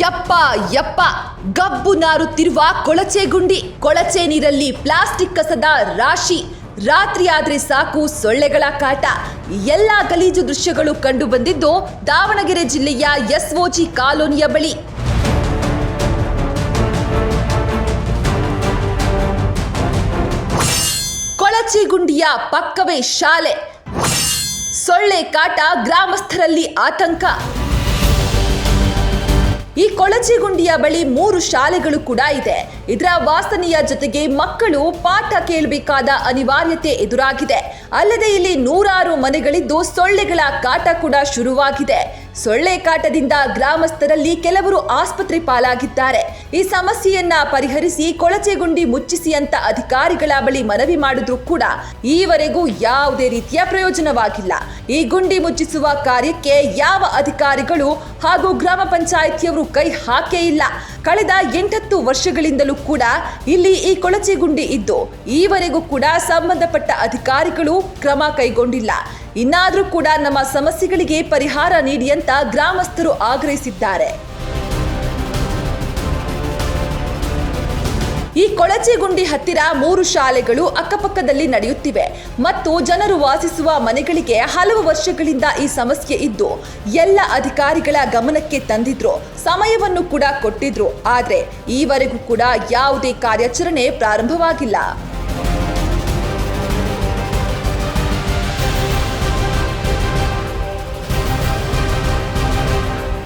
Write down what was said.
ಯಪ್ಪ ಯಪ್ಪ ಗಬ್ಬು ನಾರುತ್ತಿರುವ ಕೊಳಚೆ ಗುಂಡಿ, ಕೊಳಚೆ ನೀರಲ್ಲಿ ಪ್ಲಾಸ್ಟಿಕ್ ಕಸದ ರಾಶಿ. ರಾತ್ರಿ ಆದ್ರೆ ಸಾಕು ಸೊಳ್ಳೆಗಳ ಕಾಟ. ಎಲ್ಲ ಗಲೀಜು ದೃಶ್ಯಗಳು ಕಂಡು ಬಂದಿದ್ದು ದಾವಣಗೆರೆ ಜಿಲ್ಲೆಯ ಎಸ್ಒಜಿ ಕಾಲೋನಿಯ ಬಳಿ. ಕೊಳಚೆ ಗುಂಡಿಯ ಪಕ್ಕವೇ ಶಾಲೆ. ಸೊಳ್ಳೆ ಕಾಟ, ಗ್ರಾಮಸ್ಥರಲ್ಲಿ ಆತಂಕ. ಈ ಕೊಳಚೆ ಗುಂಡಿಯ ಬಳಿ 3 ಶಾಲೆಗಳು ಕೂಡ ಇದೆ. ಇದರ ವಾಸನೆಯ ಜೊತೆಗೆ ಮಕ್ಕಳು ಪಾಠ ಕೇಳಬೇಕಾದ ಅನಿವಾರ್ಯತೆ ಎದುರಾಗಿದೆ. ಅಲ್ಲದೆ ಇಲ್ಲಿ 100 ಮನೆಗಳಿದ್ದು ಸೊಳ್ಳೆಗಳ ಕಾಟ ಕೂಡ ಶುರುವಾಗಿದೆ. ಸೊಳ್ಳೆ ಕಾಟದಿಂದ ಗ್ರಾಮಸ್ಥರಲ್ಲಿ ಕೆಲವರು ಆಸ್ಪತ್ರೆ ಪಾಲಾಗಿದ್ದಾರೆ. ಈ ಸಮಸ್ಯೆಯನ್ನ ಪರಿಹರಿಸಿ ಕೊಳಚೆ ಗುಂಡಿ ಮುಚ್ಚಿಸಿ ಅಂತ ಅಧಿಕಾರಿಗಳ ಬಳಿ ಮನವಿ ಮಾಡಿದ್ರು ಕೂಡ ಈವರೆಗೂ ಯಾವುದೇ ರೀತಿಯ ಪ್ರಯೋಜನವಾಗಿಲ್ಲ. ಈ ಗುಂಡಿ ಮುಚ್ಚಿಸುವ ಕಾರ್ಯಕ್ಕೆ ಯಾವ ಅಧಿಕಾರಿಗಳು ಹಾಗೂ ಗ್ರಾಮ ಪಂಚಾಯಿತಿಯವರು ಕೈ ಹಾಕೇ ಇಲ್ಲ. ಕಳೆದ 8 ವರ್ಷಗಳಿಂದಲೂ ಕೂಡ ಇಲ್ಲಿ ಈ ಕೊಳಚೆ ಗುಂಡಿ ಇದ್ದು ಈವರೆಗೂ ಕೂಡ ಸಂಬಂಧಪಟ್ಟ ಅಧಿಕಾರಿಗಳು ಕ್ರಮ ಕೈಗೊಂಡಿಲ್ಲ. ಇನ್ನಾದ್ರೂ ಕೂಡ ನಮ್ಮ ಸಮಸ್ಯೆಗಳಿಗೆ ಪರಿಹಾರ ನೀಡಿ ಅಂತ ಗ್ರಾಮಸ್ಥರು ಆಗ್ರಹಿಸಿದ್ದಾರೆ. ಈ ಕೊಳಚೆ ಗುಂಡಿ ಹತ್ತಿರ 3 ಶಾಲೆಗಳು ಅಕ್ಕಪಕ್ಕದಲ್ಲಿ ನಡೆಯುತ್ತಿವೆ ಮತ್ತು ಜನರು ವಾಸಿಸುವ ಮನೆಗಳಿಗೆ ಹಲವು ವರ್ಷಗಳಿಂದ ಈ ಸಮಸ್ಯೆ ಇದ್ದು ಎಲ್ಲ ಅಧಿಕಾರಿಗಳ ಗಮನಕ್ಕೆ ತಂದಿದ್ರು, ಸಮಯವನ್ನು ಕೂಡ ಕೊಟ್ಟಿದ್ರು. ಆದ್ರೆ ಈವರೆಗೂ ಕೂಡ ಯಾವುದೇ ಕಾರ್ಯಾಚರಣೆ ಪ್ರಾರಂಭವಾಗಿಲ್ಲ.